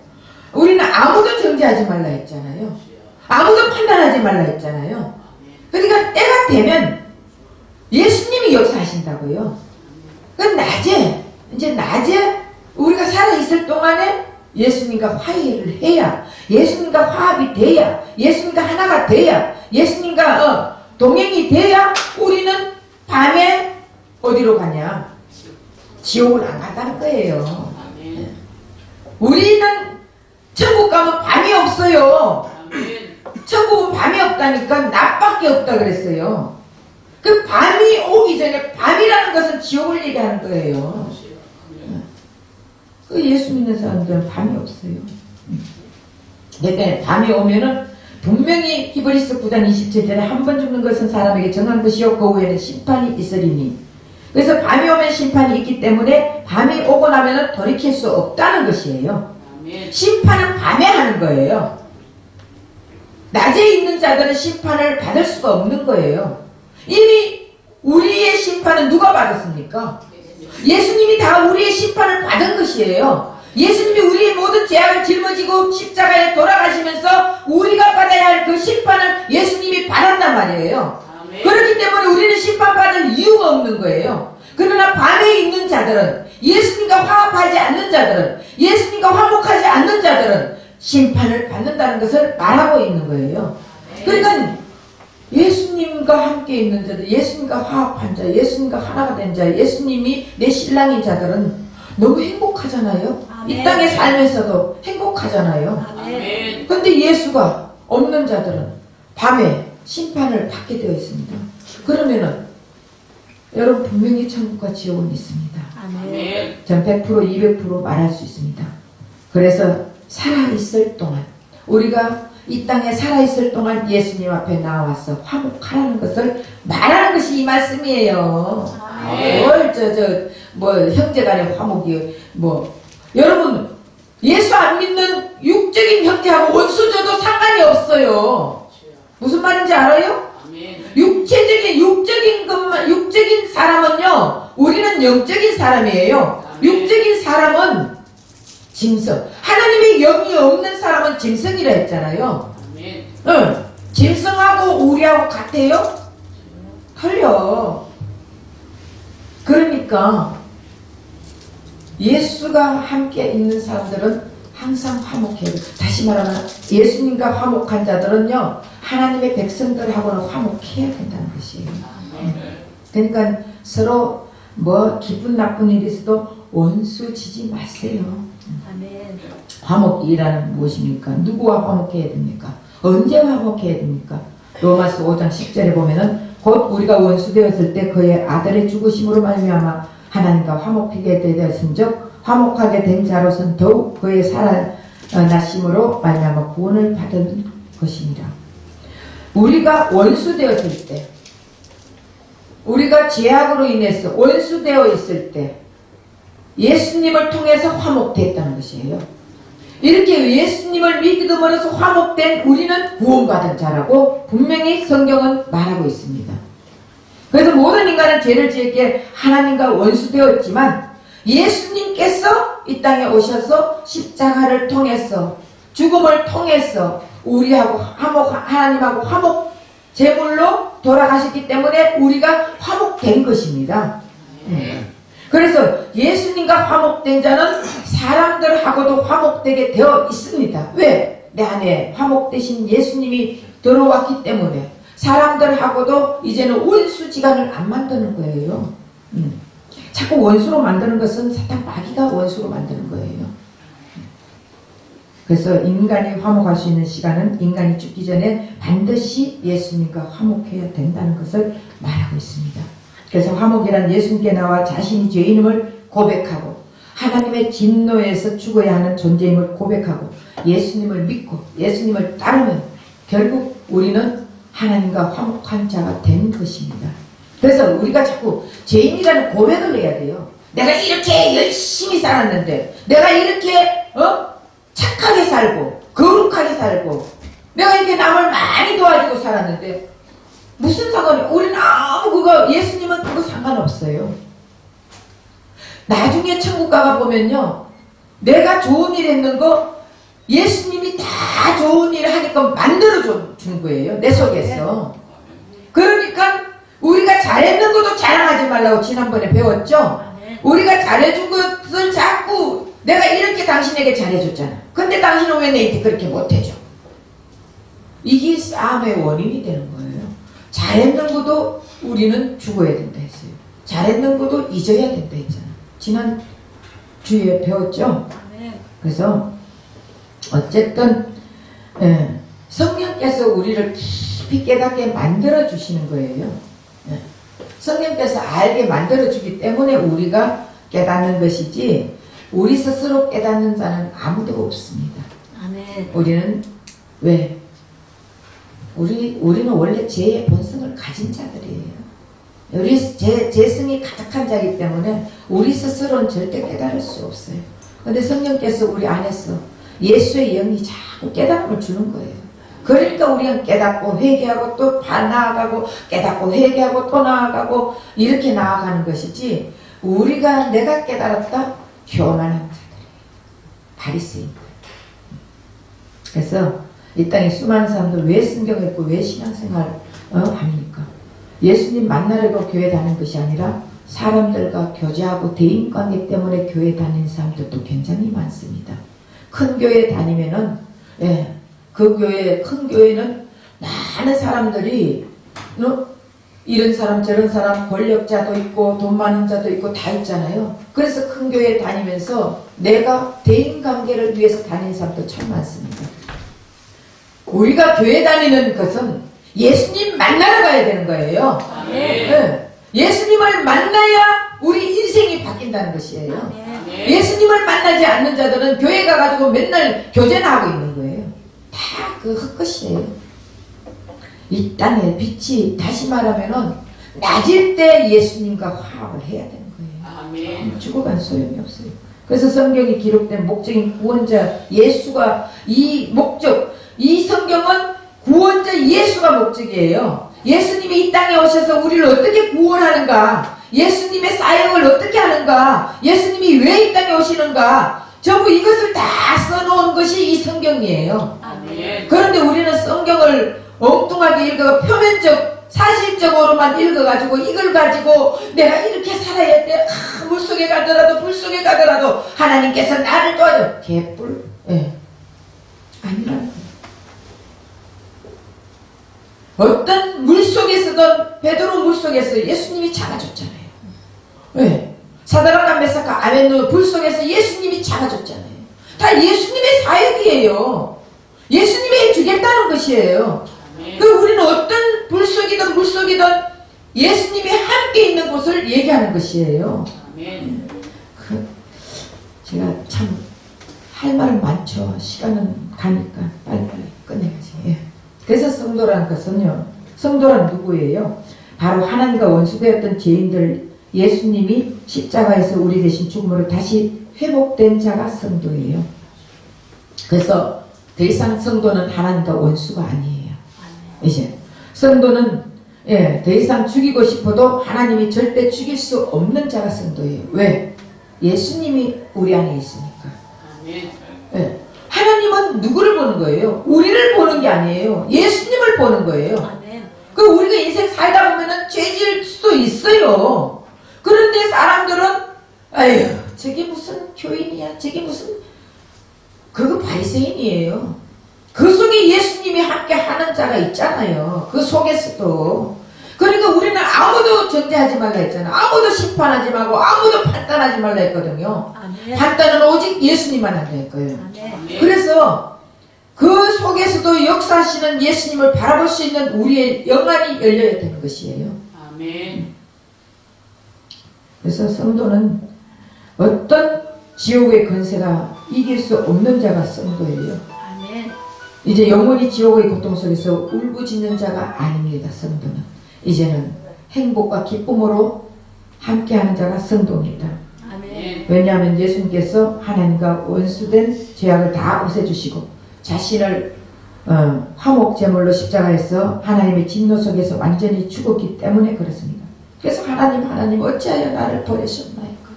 우리는 아무도 정죄하지 말라 했잖아요. 아무도 판단하지 말라 했잖아요. 그러니까 때가 되면 예수님이 역사하신다고요. 그러니까 낮에 우리가 살아있을 동안에 예수님과 화해를 해야, 예수님과 화합이 돼야, 예수님과 하나가 돼야, 예수님과 동행이 돼야 우리는 밤에 어디로 가냐? 지옥을 안 간다는 거예요. 아멘. 우리는 천국 가면 밤이 없어요. 아멘. 천국은 밤이 없다니까 낮밖에 없다 그랬어요. 그 밤이 오기 전에, 밤이라는 것은 지옥을 얘기하는 거예요. 그 예수 믿는 사람들은 밤이 없어요. 그러니까 밤이 오면은 분명히 히브리서 9장 27절에 한 번 죽는 것은 사람에게 정한 것이요 그 후에는 심판이 있으리니. 그래서 밤이 오면 심판이 있기 때문에 밤이 오고 나면은 돌이킬 수 없다는 것이에요. 아멘. 심판은 밤에 하는 거예요. 낮에 있는 자들은 심판을 받을 수가 없는 거예요. 이미 우리의 심판은 누가 받았습니까? 예수님이 다 우리의 심판을 받은 것이에요. 예수님이 우리의 모든 죄악을 짊어지고 십자가에 돌아가시면서 우리가 받아야 할 그 심판을 예수님이 받았단 말이에요. 아멘. 그렇기 때문에 우리는 심판받을 이유가 없는 거예요. 그러나 밤에 있는 자들은, 예수님과 화합하지 않는 자들은, 예수님과 화목하지 않는 자들은 심판을 받는다는 것을 말하고 있는 거예요. 그러니까 예수님과 함께 있는 자들, 예수님과 화합한 자, 예수님과 하나가 된 자, 예수님이 내 신랑인 자들은 너무 행복하잖아요. 이 땅에 살면서도 행복하잖아요. 아멘. 근데 예수가 없는 자들은 밤에 심판을 받게 되어 있습니다. 그러면은 여러분 분명히 천국과 지옥은 있습니다. 아멘. 전 100% 200% 말할 수 있습니다. 그래서 살아있을 동안, 우리가 이 땅에 살아있을 동안 예수님 앞에 나와서 화목하라는 것을 말하는 것이 이 말씀이에요. 뭘 형제간의 화목이 여러분 예수 안 믿는 육적인 형제하고 원수져도 상관이 없어요. 무슨 말인지 알아요? 아멘. 육적인 것만, 육적인 사람은요, 우리는 영적인 사람이에요. 육적인 사람은 짐승. 하나님의 영이 없는 사람은 짐승이라 했잖아요. 아멘. 응. 짐승하고 우리하고 같아요? 틀려. 그러니까 예수가 함께 있는 사람들은 항상 화목해요. 다시 말하면 예수님과 화목한 자들은요, 하나님의 백성들하고는 화목해야 된다는 것이에요. 그러니까 서로 뭐 기쁜 나쁜 일이 있어도 원수 지지 마세요. 아멘. 화목이라는 무엇입니까? 누구와 화목해야 됩니까? 언제 화목해야 됩니까? 로마서 5장 10절에 보면은 곧 우리가 원수 되었을 때 그의 아들의 죽으심으로 말미암아 하나님과 화목하게 되었은즉 화목하게 된 자로서는 더욱 그의 살아나심으로 말미암아 구원을 받은 것이니라. 우리가 원수 되었을 때, 우리가 죄악으로 인해서 원수 되어 있을 때 예수님을 통해서 화목됐다는 것이에요. 이렇게 예수님을 믿음으로써 화목된 우리는 구원받은 자라고 분명히 성경은 말하고 있습니다. 그래서 모든 인간은 죄를 지었기에 하나님과 원수되었지만 예수님께서 이 땅에 오셔서 십자가를 통해서 죽음을 통해서 우리하고 하나님하고 화목 제물로 돌아가셨기 때문에 우리가 화목된 것입니다. 그래서 예수님과 화목된 자는 사람들하고도 화목되게 되어 있습니다. 왜? 내 안에 화목되신 예수님이 들어왔기 때문에 사람들하고도 이제는 원수지간을 안 만드는 거예요. 자꾸 원수로 만드는 것은 사탄 마귀가 원수로 만드는 거예요. 그래서 인간이 화목할 수 있는 시간은 인간이 죽기 전에 반드시 예수님과 화목해야 된다는 것을 말하고 있습니다. 그래서 화목이란 예수님께 나와 자신이 죄인임을 고백하고 하나님의 진노에서 죽어야 하는 존재임을 고백하고 예수님을 믿고 예수님을 따르면 결국 우리는 하나님과 화목한 자가 된 것입니다. 그래서 우리가 자꾸 죄인이라는 고백을 해야 돼요. 내가 이렇게 열심히 살았는데, 내가 이렇게 착하게 살고 거룩하게 살고 내가 이렇게 남을 많이 도와주고 살았는데 무슨 상관이? 우리는 아무 그거 예수님은 그거 상관없어요. 나중에 천국 가가 보면요, 내가 좋은 일 했는 거 예수님이 다 좋은 일을 하니까 만들어 준 거예요, 내 속에서. 그러니까 우리가 잘했는 것도 자랑하지 말라고 지난번에 배웠죠. 우리가 잘해준 것을 자꾸 내가 이렇게 당신에게 잘해줬잖아. 근데 당신은 왜 내한테 그렇게 못해줘? 이게 싸움의 원인이 되는 거예요. 잘했는 것도 우리는 죽어야 된다 했어요. 잘했는 것도 잊어야 된다 했잖아. 지난 주에 배웠죠. 그래서 어쨌든 성령께서 우리를 깊이 깨닫게 만들어 주시는 거예요. 성령께서 알게 만들어 주기 때문에 우리가 깨닫는 것이지 우리 스스로 깨닫는 자는 아무도 없습니다. 아멘. 우리는 왜? 우리는 원래 죄의 본성을 가진 자들이에요. 우리 죄성이 가득한 자이기 때문에 우리 스스로는 절대 깨달을 수 없어요. 근데 성령께서 우리 안에서 예수의 영이 자꾸 깨달음을 주는 거예요. 그러니까 우리는 깨닫고 회개하고 또 나아가고 깨닫고 회개하고 또 나아가고 이렇게 나아가는 것이지, 내가 깨달았다 교만한 자들이에요. 바리새인들. 그래서 이 땅에 수많은 사람들 왜 성경 읽고 왜 신앙생활 합니까? 예수님 만나려고 교회 다니는 것이 아니라 사람들과 교제하고 대인관계 때문에 교회 다니는 사람들도 굉장히 많습니다. 큰 교회 다니면은 그 교회, 큰 교회는 많은 사람들이 이런 사람 저런 사람 권력자도 있고 돈 많은 자도 있고 다 있잖아요. 그래서 큰 교회 다니면서 내가 대인관계를 위해서 다니는 사람도 참 많습니다. 우리가 교회 다니는 것은 예수님 만나러 가야 되는 거예요. 예수님을 만나야 우리 인생이 바뀐다는 것이에요. 예수님을 만나지 않는 자들은 교회 가가지고 맨날 교제나 하고 있는 거예요. 다 그 헛것이에요. 이 땅의 빛이 다시 말하면은 낮일 때 예수님과 화합을 해야 되는 거예요. 죽어간 소용이 없어요. 그래서 성경이 기록된 목적인 구원자 예수가 이 목적, 이 성경은 구원자 예수가 목적이에요. 예수님이 이 땅에 오셔서 우리를 어떻게 구원하는가, 예수님의 사역을 어떻게 하는가, 예수님이 왜 이 땅에 오시는가, 전부 이것을 다 써놓은 것이 이 성경이에요. 아멘. 그런데 우리는 성경을 엉뚱하게 읽어 표면적 사실적으로만 읽어가지고 이걸 가지고 내가 이렇게 살아야 돼. 물속에 가더라도 불속에 가더라도 하나님께서 나를 도와줘. 개뿔. 예. 아니라는 거예요. 어떤 물속에서든 베드로 물속에서 예수님이 잡아줬잖아요. 예. 사드락과 메사카 아벤노 불속에서 예수님이 잡아줬잖아요. 다 예수님의 사역이에요. 예수님이 해주겠다는 것이에요. 그 우리는 어떤 불속이든 물속이든 예수님이 함께 있는 곳을 얘기하는 것이에요. 아멘. 제가 참 할 말은 많죠. 시간은 가니까 빨리빨리 끝내야지. 예. 그래서 성도라는 것은요, 성도란 누구예요? 바로 하나님과 원수되었던 죄인들, 예수님이 십자가에서 우리 대신 죽음으로 다시 회복된 자가 성도예요. 그래서 더 이상 성도는 하나님과 원수가 아니에요. 이제 성도는 더 이상 죽이고 싶어도 하나님이 절대 죽일 수 없는 자가 성도예요. 왜? 예수님이 우리 안에 있으니까. 예. 하나님은 누구를 보는 거예요? 우리를 보는 게 아니에요. 예수님을 보는 거예요. 아멘. 그 우리가 인생 살다 보면은 죄질 수도 있어요. 그런데 사람들은 아유 저게 무슨 교인이야, 저게 무슨, 그거 바리새인이에요. 그 속에 예수님이 함께 하는 자가 있잖아요. 그 속에서도. 그러니까 우리는 아무도 정죄하지 말라 했잖아. 아무도 심판하지 말고 아무도 판단하지 말라 했거든요. 아멘. 판단은 오직 예수님만 한다 했거예요. 아멘. 그래서 그 속에서도 역사하시는 예수님을 바라볼 수 있는 우리의 영안이 열려야 되는 것이에요. 아멘. 그래서 성도는 어떤 지옥의 권세가 이길 수 없는 자가 성도예요. 아멘. 이제 영원히 지옥의 고통 속에서 울부짖는 자가 아닙니다. 성도는 이제는 행복과 기쁨으로 함께하는 자가 성도입니다. 아멘. 왜냐하면 예수님께서 하나님과 원수된 죄악을 다 없애주시고 자신을 화목제물로 십자가에서 하나님의 진노 속에서 완전히 죽었기 때문에 그렇습니다. 그래서 하나님 어찌하여 나를 버리셨나이까.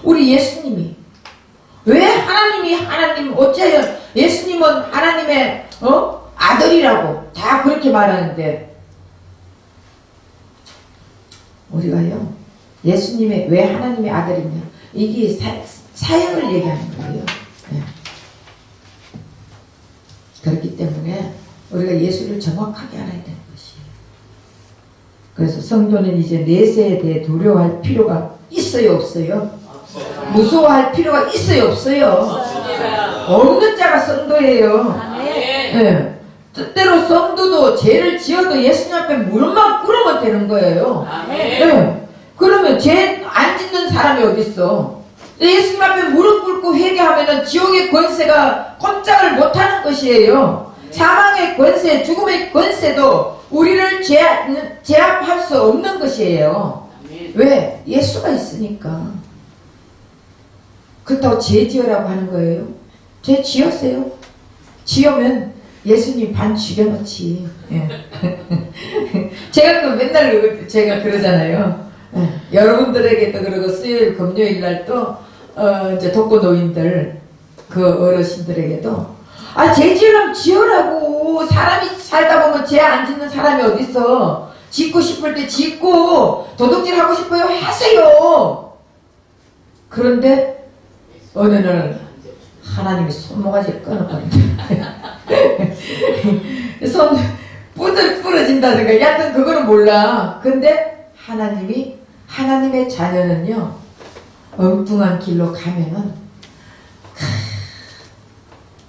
우리 예수님이 왜 하나님 어찌하여, 예수님은 하나님의 아들이라고 다 그렇게 말하는데 우리가요 예수님의 왜 하나님의 아들이냐, 이게 사역을 얘기하는 거예요. 네. 그렇기 때문에 우리가 예수를 정확하게 알아야 되는 것이에요. 그래서 성도는 이제 내세에 대해 두려워할 필요가 있어요, 없어요? 무서워할 필요가 있어요, 없어요? 없는 자가 성도예요. 아멘. 네. 뜻대로 성도도 죄를 지어도 예수님 앞에 무릎만 꿇으면 되는 거예요. 아멘. 네. 그러면 죄 안 짓는 사람이 어딨어? 예수님 앞에 무릎 꿇고 회개하면은 지옥의 권세가 꼼짝을 못하는 것이에요. 사망의 권세, 죽음의 권세도 우리를 제압할 수 없는 것이에요. 왜? 예수가 있으니까. 그렇다고 죄 지으라고 하는 거예요. 죄 지었어요. 지으면 예수님 반 죽여놓지. 예. 제가 그 맨날 제가 그러잖아요. 예. 여러분들에게도 그러고 수요일 금요일 날도 이제 독거노인들 그 어르신들에게도 죄 지으라면 지으라고. 사람이 살다 보면 죄 안 짓는 사람이 어딨어. 짓고 싶을 때 짓고 도둑질 하고 싶어요 하세요. 그런데 어느 날 하나님이 손모가지를 끊어버린다. 손 부러진다든가 약간 그거는 몰라. 근데 하나님의 자녀는요 엉뚱한 길로 가면은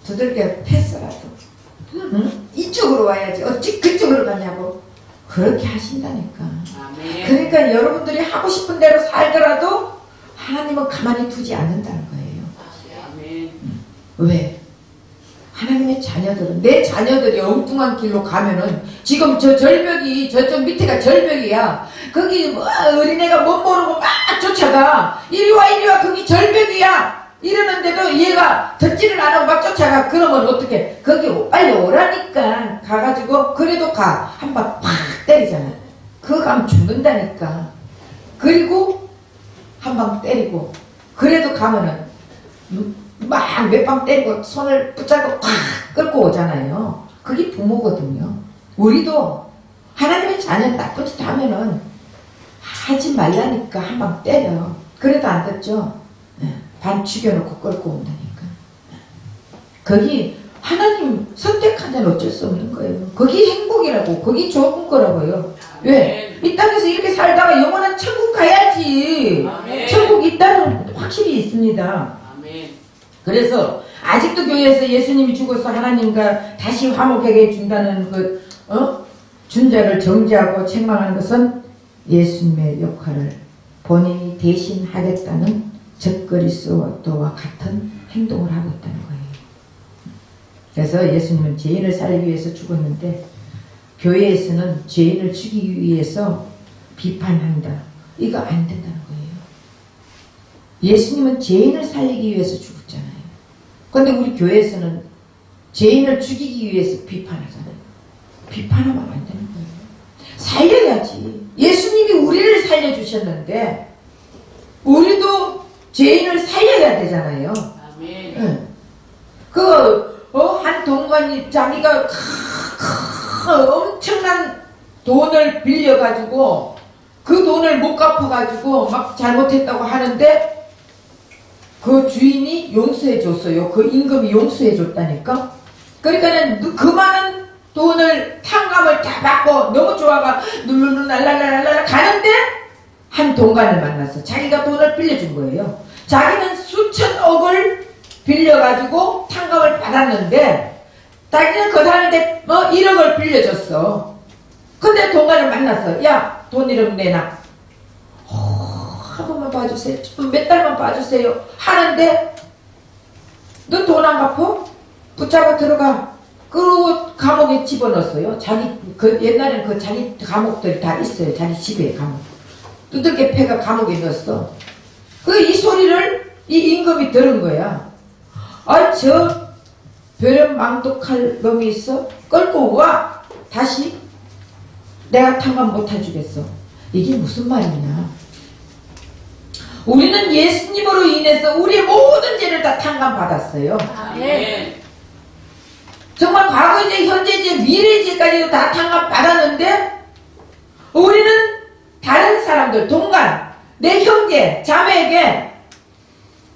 두들겨 패스라도 응? 이쪽으로 와야지 어찌 그쪽으로 가냐고 그렇게 하신다니까. 아멘. 그러니까 여러분들이 하고 싶은 대로 살더라도 하나님은 가만히 두지 않는다는 거예요. 아멘. 왜? 하나님의 자녀들은, 내 자녀들이 엉뚱한 길로 가면은 지금 저 절벽이 저쪽 밑에가 절벽이야. 거기 어린애가 못 모르고 막 쫓아가. 이리 와 거기 절벽이야. 이러는데도 얘가 듣지를 않아 막 쫓아가. 그러면 어떻게? 거기 빨리 오라니까. 가가지고 그래도 가. 한 방 팍 때리잖아. 그거 가면 죽는다니까. 그리고 한 방 때리고 그래도 가면은 막 몇 방 때리고 손을 붙잡고 팍 끌고 오잖아요. 그게 부모거든요. 우리도 하나님의 자녀 나쁜 짓 하면은 하지 말라니까 한 방 때려. 그래도 안 듣죠. 반 죽여놓고 끌고 온다니까. 거기 하나님 선택한 자는 어쩔 수 없는 거예요. 거기 행복이라고. 거기 좋은 거라고요. 왜? 이 땅에서 이렇게 살다가 영원한 천국 가야지. 아멘. 천국 있다는 확실히 있습니다. 아멘. 그래서 아직도 교회에서 예수님이 죽어서 하나님과 다시 화목하게 해준다는 준 자를 정죄하고 책망하는 것은 예수님의 역할을 본인이 대신하겠다는 적그리스도와 같은 행동을 하고 있다는 거예요. 그래서 예수님은 죄인을 살리기 위해서 죽었는데 교회에서는 죄인을 죽이기 위해서 비판한다. 이거 안 된다는 거예요. 예수님은 죄인을 살리기 위해서 죽었잖아요. 그런데 우리 교회에서는 죄인을 죽이기 위해서 비판하잖아요. 비판하면 안 되는 거예요. 살려야지. 예수님이 우리를 살려주셨는데 우리도 죄인을 살려야 되잖아요. 아멘. 응. 한 동관이 자기가 엄청난 돈을 빌려가지고 그 돈을 못 갚아가지고 막 잘못했다고 하는데 그 주인이 용서해줬어요. 그 임금이 용서해줬다니까. 그러니까는 그 많은 돈을 탕감을 다 받고 너무 좋아가 룰루루 날랄랄랄 가는데 한 동관을 만났어. 자기가 돈을 빌려준 거예요. 자기는 수천억을 빌려가지고 탕감을 받았는데 자기는 그 사람한테 1억을 빌려줬어. 근데 동관을 만났어. 야, 돈 1억 내놔. 한 번만 봐주세요. 몇 달만 봐주세요. 하는데 너 돈 안 갚어? 붙잡아 들어가. 그러고 감옥에 집어넣었어요. 옛날에는 그 자기 감옥들이 다 있어요. 자기 집에 감옥. 두들겨 패가 감옥에 넣었어. 이 소리를 이 임금이 들은 거야. 저 벼렴 망독할 놈이 있어? 끌고 와! 다시 내가 탕감 못 해주겠어. 이게 무슨 말이냐. 우리는 예수님으로 인해서 우리의 모든 죄를 다 탕감 받았어요. 아멘. 정말 과거죄, 현재죄, 미래죄까지도 다 탕감 받았는데 우리는 다른 사람들, 동간, 내 형제, 자매에게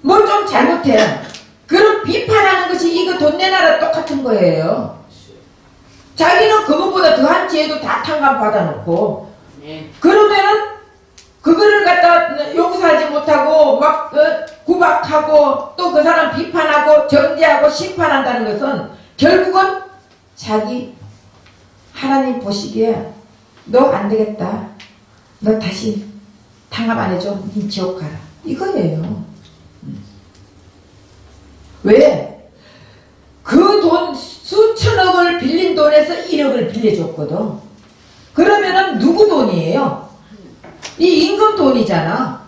뭘 좀 잘못해. 그런 비판하는 것이 이거 돈 내놔라 똑같은 거예요. 자기는 그것보다 더한 죄도 다 탕감 받아놓고 그러면은 그거를 갖다 용서하지 못하고 막 구박하고 또 그 사람 비판하고 정죄하고 심판한다는 것은 결국은 자기 하나님 보시기에 너 안 되겠다. 너 다시 탕감 안 해줘. 니 지옥 가라. 이거예요. 왜? 그 돈 수천억을 빌린 돈에서 1억을 빌려줬거든. 그러면은 누구 돈이에요? 이 임금 돈이잖아.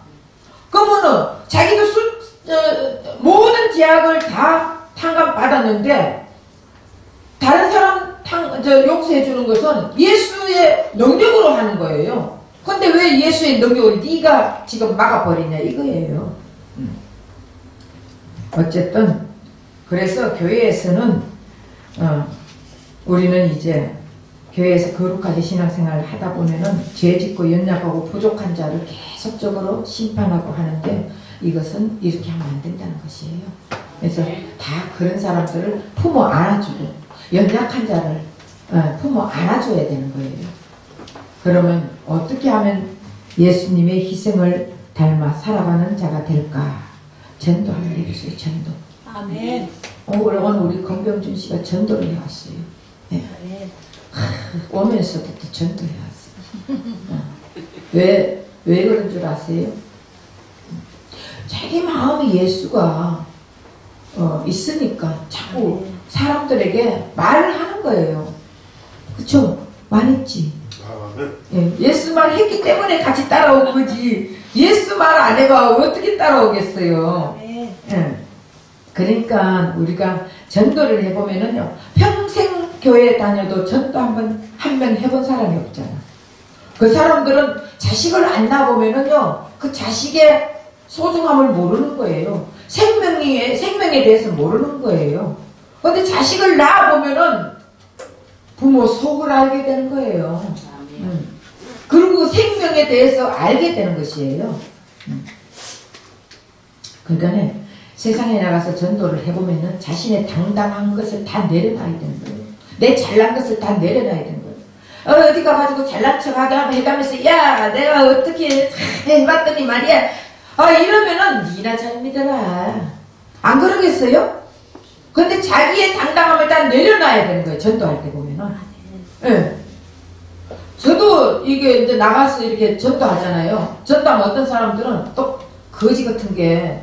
그러면은 자기도 모든 제약을 다 탕감 받았는데 다른 사람 용서해주는 것은 예수의 능력으로 하는 거예요. 근데 왜 예수의 능력을 네가 지금 막아버리냐 이거예요. 어쨌든 그래서 교회에서는 우리는 이제 교회에서 거룩하게 신앙생활을 하다 보면은 죄 짓고 연약하고 부족한 자를 계속적으로 심판하고 하는데 이것은 이렇게 하면 안 된다는 것이에요. 그래서 다 그런 사람들을 품어 안아주고 연약한 자를 품어 안아줘야 되는 거예요. 그러면 어떻게 하면 예수님의 희생을 닮아 살아가는 자가 될까? 전도 한번 해주세요. 전도. 아멘. 오늘 우리 건병준 씨가 전도를 해왔어요. 네. 아멘. 오면서부터 전도해왔어요. 왜 그런 줄 아세요? 자기 마음에 예수가 있으니까 자꾸 사람들에게 말을 하는 거예요. 그쵸? 말했지. 예수 말 했기 때문에 같이 따라온 거지. 예수 말 안 해봐 어떻게 따라오겠어요. 아멘. 예. 그러니까 우리가 전도를 해보면은요, 평생 교회 다녀도 전도 한 번 해본 사람이 없잖아. 그 사람들은 자식을 안 낳아보면은요, 그 자식의 소중함을 모르는 거예요. 생명에 대해서 모르는 거예요. 근데 자식을 낳아보면은 부모 속을 알게 되는 거예요. 그리고 생명에 대해서 알게 되는 것이에요. 그러니까 세상에 나가서 전도를 해보면은 자신의 당당한 것을 다 내려놔야 되는 거예요. 내 잘난 것을 다 내려놔야 되는 거예요. 어디 가가지고 잘난 척 하다가 해가면서 야 내가 어떻게 해봤더니 말이야 이러면은 니나 잘 믿어라. 안 그러겠어요? 근데 자기의 당당함을 다 내려놔야 되는 거예요. 전도할 때 보면은. 예. 저도 이게 이제 나가서 이렇게 전도하잖아요. 전도하면 어떤 사람들은 또 거지 같은 게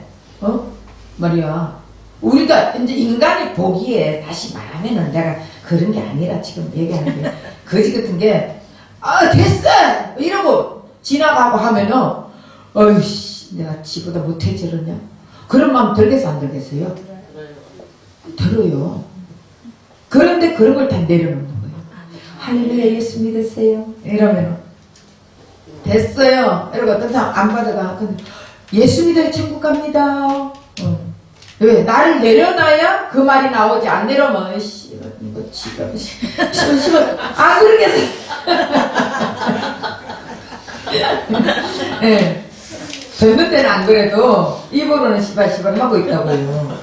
말이야. 우리가 이제 인간이 보기에 다시 말하면은 내가 그런 게 아니라 지금 얘기하는 게 거지 같은 게 됐어! 이러고 지나가고 하면은 어이씨 내가 지보다 못해 저러냐? 그런 마음 들겠어 안 들겠어요? 들어요. 그런데 그런 걸 다 내려놓는 거예요. 할렐루야 예수 믿으세요. 이러면 됐어요. 이러고 어떤 사람 안 받아가. 근데 예수 믿어야 천국 갑니다. 왜? 나를 내려놔야 그 말이 나오지. 안 내려면 뭐 지금 안 그러겠어. 네. 젊은 때는 안 그래도 입으로는 시발시발 하고 있다고요.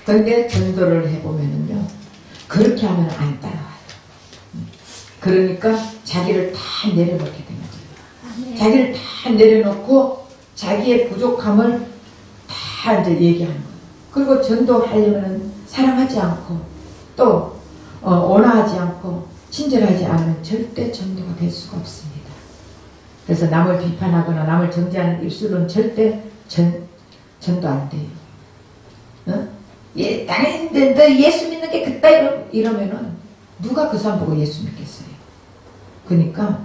근데 전도를 해보면은요, 그렇게 하면 안 따라와요. 그러니까 자기를 다 내려놓게 되는 거예요. 자기를 다 내려놓고 자기의 부족함을 다 이제 얘기하는 거예요. 그리고 전도하려면 사랑하지 않고 또 온화하지 않고 친절하지 않으면 절대 전도가 될 수가 없습니다. 그래서 남을 비판하거나 남을 정죄하는 입술은 절대 전도 안 돼요. 나는 너 예수 믿는 게 그따 이러면은 누가 그 사람 보고 예수 믿겠어요? 그러니까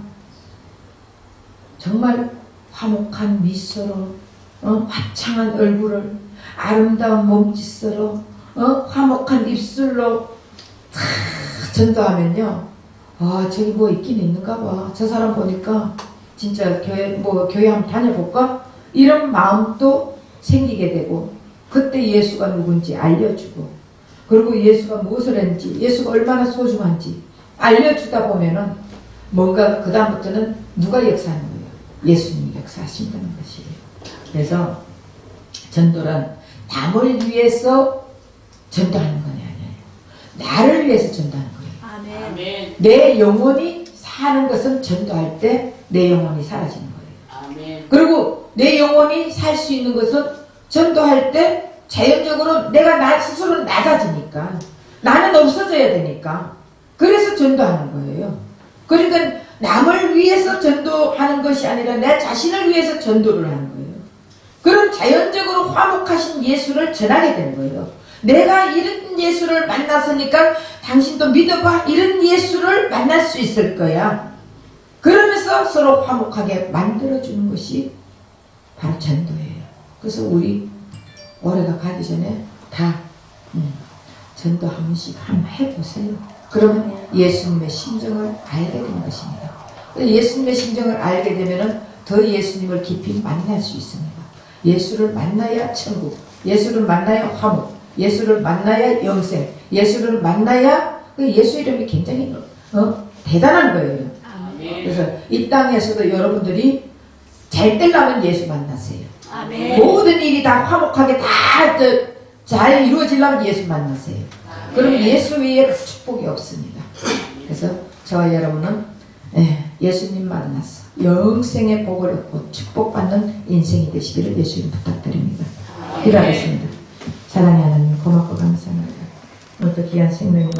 정말 화목한 미소로 화창한 얼굴을 아름다운 몸짓으로 화목한 입술로 다 전도하면요, 저기 뭐 있긴 있는가 봐. 저 사람 보니까 진짜 교회 한번 다녀볼까? 이런 마음도 생기게 되고, 그때 예수가 누군지 알려주고, 그리고 예수가 무엇을 했는지, 예수가 얼마나 소중한지 알려주다 보면은 뭔가 그 다음부터는 누가 역사하는 거예요? 예수님이 역사하신다는 것이에요. 그래서 전도란 남을 위해서 전도하는 건 아니에요. 나를 위해서 전도하는 거예요. 아멘. 내 영혼이 사는 것은 전도할 때 내 영혼이 사라지는 거예요. 아멘. 그리고 내 영혼이 살 수 있는 것은 전도할 때 자연적으로 내가 나 스스로 낮아지니까, 나는 없어져야 되니까, 그래서 전도하는 거예요. 그러니까 남을 위해서 전도하는 것이 아니라 내 자신을 위해서 전도를 하는 거예요. 그럼 자연적으로 화목하신 예수를 전하게 되는 거예요. 내가 이런 예수를 만났으니까 당신도 믿어봐. 이런 예수를 만날 수 있을 거야. 그러면서 서로 화목하게 만들어주는 것이 바로 전도예요. 그래서 우리 올해가 가기 전에 다 전도 한 번씩 한번 해보세요. 그러면 예수님의 심정을 알게 되는 것입니다. 예수님의 심정을 알게 되면 더 예수님을 깊이 만날 수 있습니다. 예수를 만나야 천국, 예수를 만나야 화목, 예수를 만나야 영생, 예수를 만나야 예수 이름이 굉장히 대단한 거예요. 그래서 이 땅에서도 여러분들이 잘 되려면 예수 만나세요. 아멘. 모든 일이 다 화목하게 다 잘 이루어지려면 예수 만나세요. 그럼 예수 외에 축복이 없습니다. 그래서 저와 여러분은 예수님 만나서 영생의 복을 얻고 축복받는 인생이 되시기를 예수님 부탁드립니다. 기도하겠습니다. 사랑하는 하나님 고맙고 감사합니다. 오늘도 귀한 생명을